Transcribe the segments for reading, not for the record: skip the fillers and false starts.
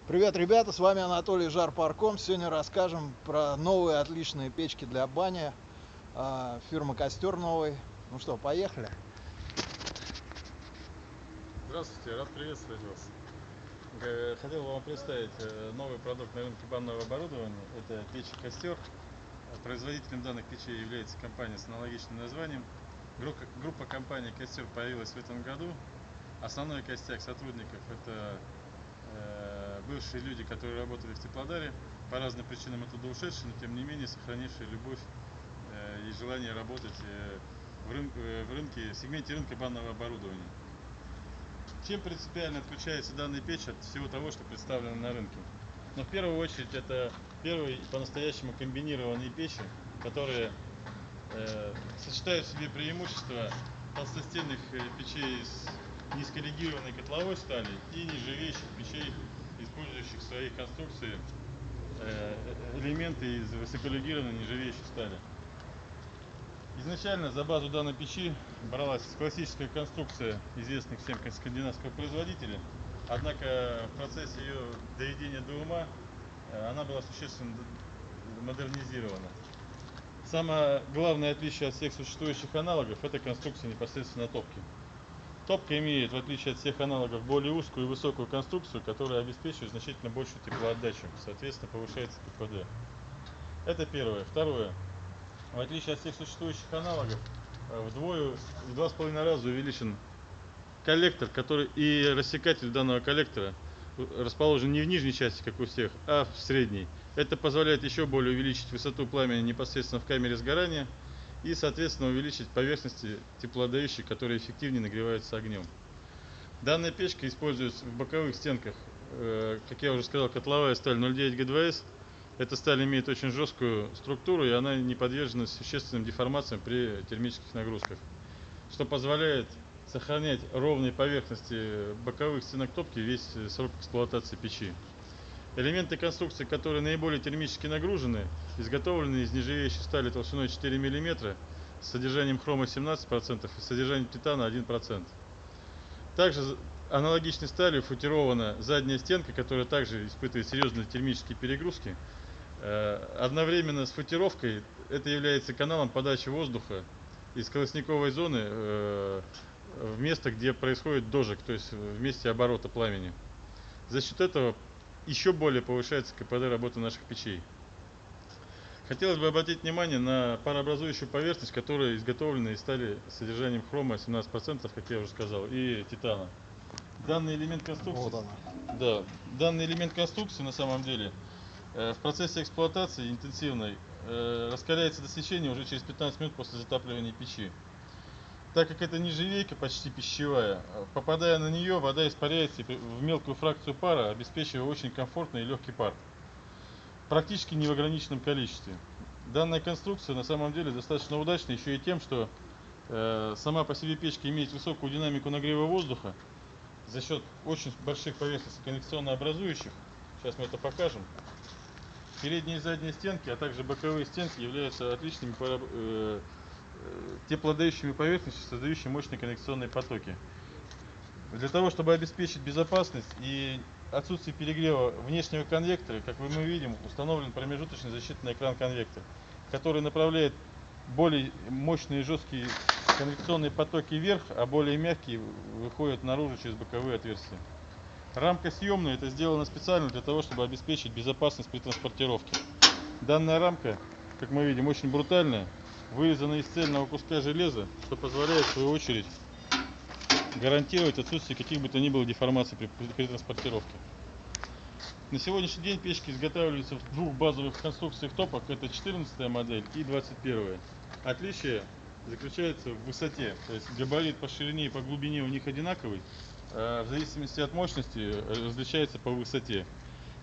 Привет, ребята, с вами Анатолий Жарпарком. Сегодня расскажем про новые отличные печки для бани фирмы Костер новый. Ну что, поехали. Здравствуйте, рад приветствовать вас. Хотел бы вам представить новый продукт на рынке банного оборудования. Это печь «Костер». Производителем данных печей является компания с аналогичным названием. Группа компаний «Костер» появилась в этом году. Основной костяк сотрудников – это бывшие люди, которые работали в Теплодаре, по разным причинам оттуда ушедшие, но тем не менее сохранившие любовь и желание работать в сегменте рынка банного оборудования. Чем принципиально отличается данная печь от всего того, что представлено на рынке? Но в первую очередь это первые по-настоящему комбинированные печи, которые сочетают в себе преимущества толстостенных печей с низкорегированной котловой стали и нержавеющих печей, использующих в своей конструкции элементы из высоколегированной нержавеющей стали. Изначально за базу данной печи бралась классическая конструкция известных всем скандинавского производителя, однако в процессе ее доведения до ума она была существенно модернизирована. Самое главное отличие от всех существующих аналогов – это конструкция непосредственно топки. Топка имеет, в отличие от всех аналогов, более узкую и высокую конструкцию, которая обеспечивает значительно большую теплоотдачу, соответственно повышается КПД. Это первое. Второе. В отличие от всех существующих аналогов, в 2,5 раза увеличен коллектор, который и рассекатель данного коллектора расположен не в нижней части, как у всех, а в средней. Это позволяет еще более увеличить высоту пламени непосредственно в камере сгорания и, соответственно, увеличить поверхности теплоотдающие, которые эффективнее нагреваются огнем. Данная печка используется в боковых стенках, как я уже сказал, котловая сталь 0,9 ГДВС. Эта сталь имеет очень жесткую структуру, и она не подвержена существенным деформациям при термических нагрузках, что позволяет сохранять ровные поверхности боковых стенок топки весь срок эксплуатации печи. Элементы конструкции, которые наиболее термически нагружены, изготовлены из нержавеющей стали толщиной 4 мм с содержанием хрома 17% и содержанием титана 1%. Также аналогичной сталью футирована задняя стенка, которая также испытывает серьезные термические перегрузки. Одновременно с футировкой это является каналом подачи воздуха из колосниковой зоны в место, где происходит дожиг, то есть в месте оборота пламени. За счет этого еще более повышается КПД работы наших печей. Хотелось бы обратить внимание на парообразующую поверхность, которая изготовлена из стали с содержанием хрома 17%, как я уже сказал, и титана. Данный элемент конструкции, Вот она. данный элемент конструкции на самом деле в процессе эксплуатации интенсивной раскаляется до свечения уже через 15 минут после затапливания печи. Так как это нержавейка почти пищевая, попадая на нее, вода испаряется в мелкую фракцию пара, обеспечивая очень комфортный и легкий пар, практически не в ограниченном количестве. Данная конструкция на самом деле достаточно удачна еще и тем, что сама по себе печка имеет высокую динамику нагрева воздуха за счет очень больших поверхностей конвекционно-образующих. Сейчас мы это покажем. Передние и задние стенки, а также боковые стенки являются отличными теплоотдающими поверхностями, создающими мощные конвекционные потоки. Для того, чтобы обеспечить безопасность и отсутствие перегрева внешнего конвектора, как мы видим, установлен промежуточный защитный экран-конвектор, который направляет более мощные и жесткие конвекционные потоки вверх, а более мягкие выходят наружу через боковые отверстия. Рамка съемная, это сделано специально для того, чтобы обеспечить безопасность при транспортировке. Данная рамка, как мы видим, очень брутальная, вырезана из цельного куска железа, что позволяет в свою очередь гарантировать отсутствие каких бы то ни было деформаций при транспортировке. На сегодняшний день печки изготавливаются в двух базовых конструкциях топок, это 14 модель и 21. Отличие заключается в высоте, то есть габарит по ширине и по глубине у них одинаковый, а в зависимости от мощности различается по высоте.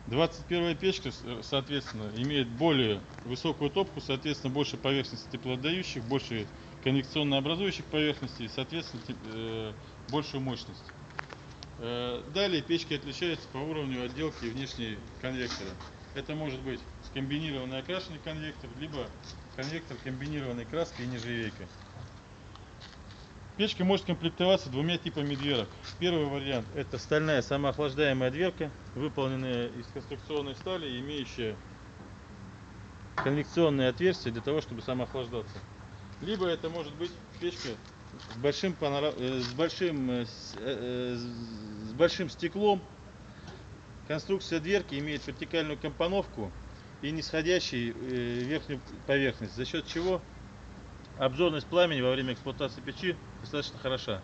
21 печка, соответственно, имеет более высокую топку, соответственно, больше поверхностей теплоотдающих, больше конвекционно-образующих поверхностей, соответственно, большую мощность. Далее печки отличаются по уровню отделки внешней конвектора. Это может быть скомбинированный окрашенный конвектор, либо конвектор комбинированной краской и нержавейкой. Печка может комплектоваться двумя типами дверок. Первый вариант — это стальная самоохлаждаемая дверка, выполненная из конструкционной стали, имеющая конвекционные отверстия для того, чтобы самоохлаждаться. Либо это может быть печка с большим стеклом. Конструкция дверки имеет вертикальную компоновку и нисходящую верхнюю поверхность, за счет чего обзорность пламени во время эксплуатации печи достаточно хороша.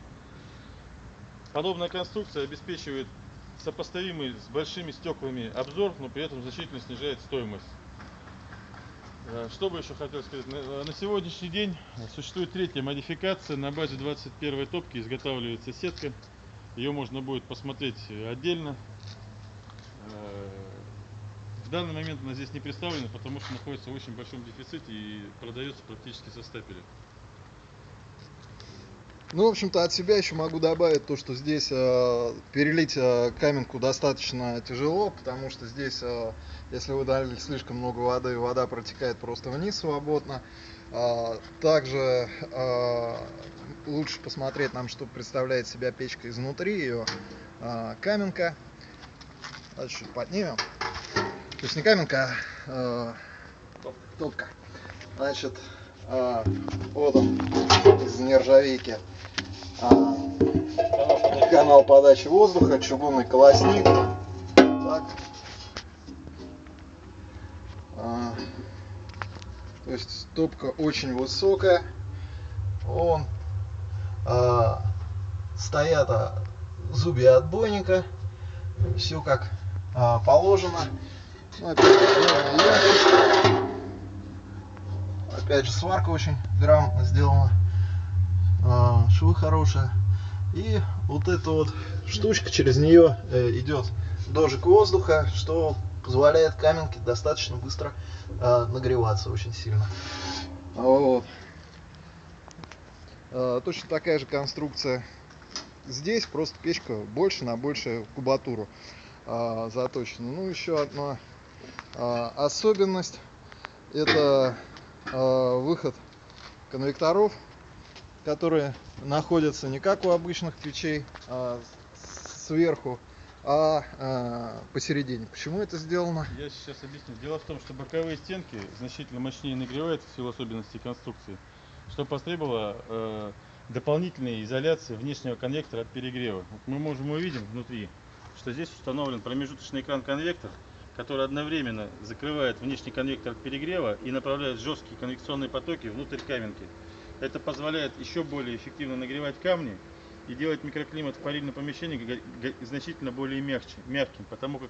Подобная конструкция обеспечивает сопоставимый с большими стеклами обзор, но при этом значительно снижает стоимость. Что бы еще хотел сказать? На сегодняшний день существует третья модификация. На базе 21 топки изготавливается сетка. Ее можно будет посмотреть отдельно. В данный момент она здесь не представлена, потому что находится в очень большом дефиците и продается практически со стапеля. Ну, в общем-то, от себя еще могу добавить то, что здесь перелить каменку достаточно тяжело, потому что здесь, если вы долили слишком много воды, вода протекает просто вниз свободно. Также лучше посмотреть нам, что представляет себя печка изнутри, ее каменка. Давайте чуть поднимем. То есть не каменка, а топка. Значит, вот он из нержавейки. Канал подачи воздуха, чугунный колосник. Так. То есть топка очень высокая. Стоят зубья отбойника. Все как положено. Ну, опять же, сварка очень грамотно сделана. Швы хорошие. И вот эта вот штучка, через нее идет дождик воздуха, что позволяет каменке достаточно быстро нагреваться очень сильно. Вот. Точно такая же конструкция здесь, просто печка больше на большую кубатуру заточена. Ну, еще одна особенность — это выход конвекторов, которые находятся не как у обычных печей сверху, а посередине. Почему это сделано? Я сейчас объясню. Дело в том, что боковые стенки значительно мощнее нагреваются в силу особенностей конструкции, что потребовало дополнительной изоляции внешнего конвектора от перегрева. Вот мы можем увидеть внутри, что здесь установлен промежуточный экран-конвектор, который одновременно закрывает внешний конвектор от перегрева и направляет жесткие конвекционные потоки внутрь каменки. Это позволяет еще более эффективно нагревать камни и делать микроклимат в парильном помещении значительно более мягким, потому как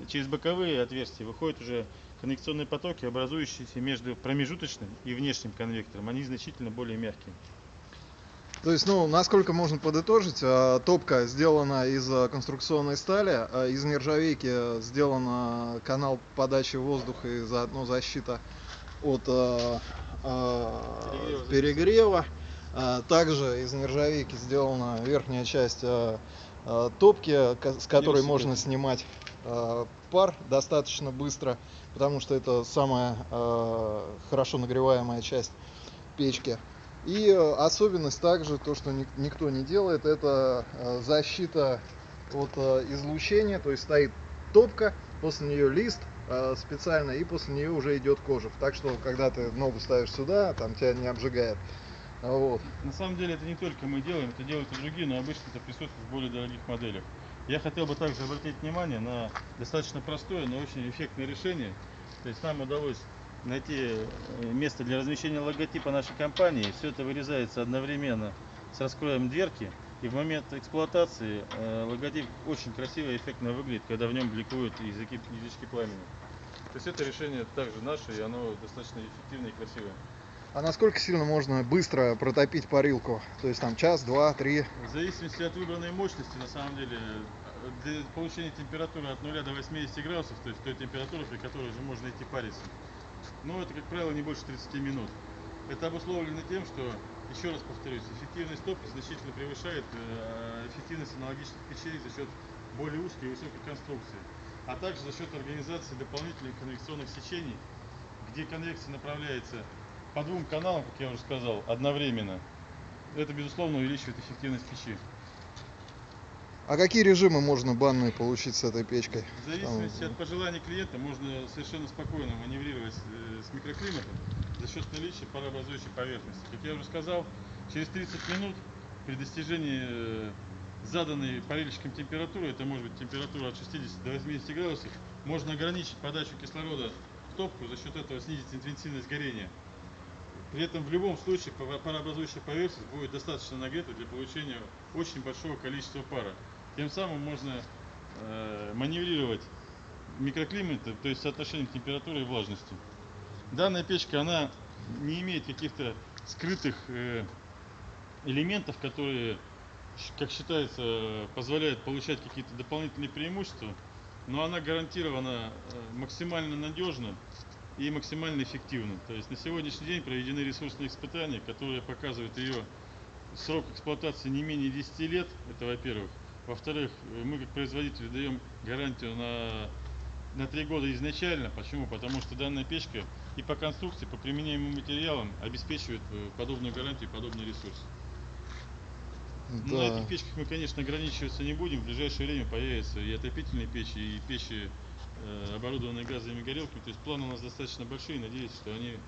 через боковые отверстия выходят уже конвекционные потоки, образующиеся между промежуточным и внешним конвектором. Они значительно более мягкие. То есть, насколько можно подытожить, топка сделана из конструкционной стали, из нержавейки сделан канал подачи воздуха и заодно защита от перегрева. Также из нержавейки сделана верхняя часть топки, с которой можно снимать пар достаточно быстро, потому что это самая хорошо нагреваемая часть печки. И особенность также, то, что никто не делает, это защита от излучения. То есть стоит топка, после нее лист специально, и после нее уже идет кожух. Так что, когда ты ногу ставишь сюда, там тебя не обжигает. Вот. На самом деле это не только мы делаем, это делают и другие, но обычно это присутствует в более дорогих моделях. Я хотел бы также обратить внимание на достаточно простое, но очень эффектное решение. То есть нам удалось найти место для размещения логотипа нашей компании. Все это вырезается одновременно с раскроем дверки. И в момент эксплуатации логотип очень красиво и эффектно выглядит, когда в нем бликуют язычки пламени. То есть это решение также наше, и оно достаточно эффективное и красивое. А насколько сильно можно быстро протопить парилку? То есть там час, два, три? В зависимости от выбранной мощности, на самом деле, для получения температуры от 0 до 80 градусов, то есть той температуры, при которой уже можно идти париться. Но это, как правило, не больше 30 минут. Это обусловлено тем, что, еще раз повторюсь, эффективность топки значительно превышает эффективность аналогичных печей за счет более узкой и высокой конструкции, а также за счет организации дополнительных конвекционных сечений, где конвекция направляется по двум каналам, как я уже сказал, одновременно. это безусловно увеличивает эффективность печи. А какие режимы можно банные получить с этой печкой? В зависимости от пожеланий клиента можно совершенно спокойно маневрировать с микроклиматом за счет наличия парообразующей поверхности. Как я уже сказал, через 30 минут при достижении заданной парильщиком температуры, это может быть температура от 60 до 80 градусов, можно ограничить подачу кислорода в топку, за счет этого снизить интенсивность горения. При этом в любом случае парообразующая поверхность будет достаточно нагрета для получения очень большого количества пара. Тем самым можно маневрировать микроклиматом, то есть соотношением температуры и влажности. Данная печка, она не имеет каких-то скрытых элементов, которые, как считается, позволяют получать какие-то дополнительные преимущества, но она гарантированно максимально надежна и максимально эффективна. То есть на сегодняшний день проведены ресурсные испытания, которые показывают ее срок эксплуатации не менее 10 лет, это во-первых. Во-вторых, мы как производители даем гарантию на 3 года изначально. Почему? Потому что данная печка и по конструкции, по применяемым материалам обеспечивает подобную гарантию и подобный ресурс. Да. На этих печках мы, конечно, ограничиваться не будем. В ближайшее время появятся и отопительные печи, и печи, оборудованные газовыми горелками. То есть планы у нас достаточно большие. Надеюсь, что они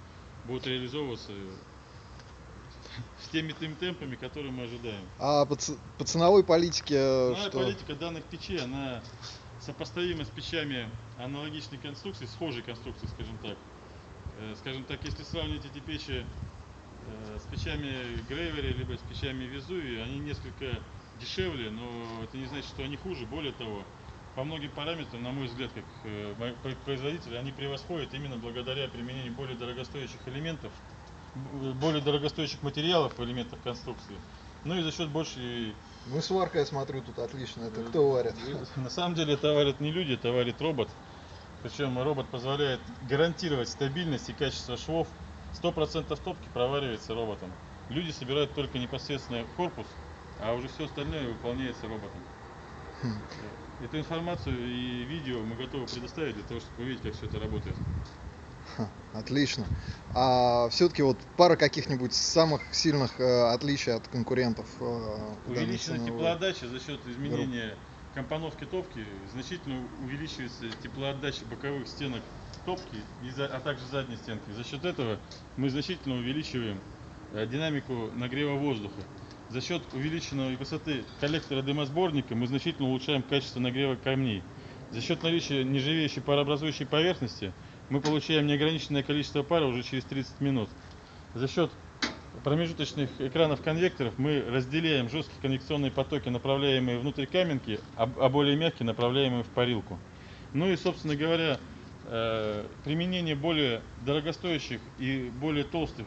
будут реализовываться с теми темпами, которые мы ожидаем. А по ценовой политике Ценовая что? политика данных печей, она сопоставима с печами аналогичной конструкции, схожей конструкции, скажем так. Скажем так, если сравнить эти печи с печами Грейвери, либо с печами Везувии, они несколько дешевле, но это не значит, что они хуже. Более того, по многим параметрам, на мой взгляд, как производители, они превосходят именно благодаря применению более дорогостоящих элементов, более дорогостоящих материалов в элементах конструкции. Ну и за счет большей... Ну, сварка, я смотрю, тут отлично. Это кто варит? На самом деле это варит не люди, это варит робот. Причем робот позволяет гарантировать стабильность и качество швов. 100% топки проваривается роботом. Люди собирают только непосредственно корпус, а уже все остальное выполняется роботом. Эту информацию и видео мы готовы предоставить для того, чтобы увидеть, как все это работает. Отлично. А все-таки вот пара каких-нибудь самых сильных отличий от конкурентов? Увеличена теплоотдача за счет изменения компоновки топки, значительно увеличивается теплоотдача боковых стенок топки, а также задней стенки. За счет этого мы значительно увеличиваем динамику нагрева воздуха. За счет увеличенной высоты коллектора дымосборника мы значительно улучшаем качество нагрева камней. За счет наличия нержавеющей парообразующей поверхности мы получаем неограниченное количество пара уже через 30 минут. За счет промежуточных экранов конвекторов мы разделяем жесткие конвекционные потоки, направляемые внутрь каменки, а более мягкие, направляемые в парилку. Ну и, собственно говоря, применение более дорогостоящих и более толстого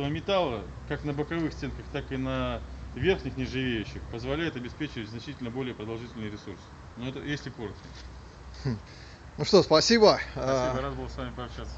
металла, как на боковых стенках, так и на верхних нержавеющих, позволяет обеспечивать значительно более продолжительный ресурс. Но это если коротко. Ну что, спасибо. Спасибо, рад был с вами пообщаться.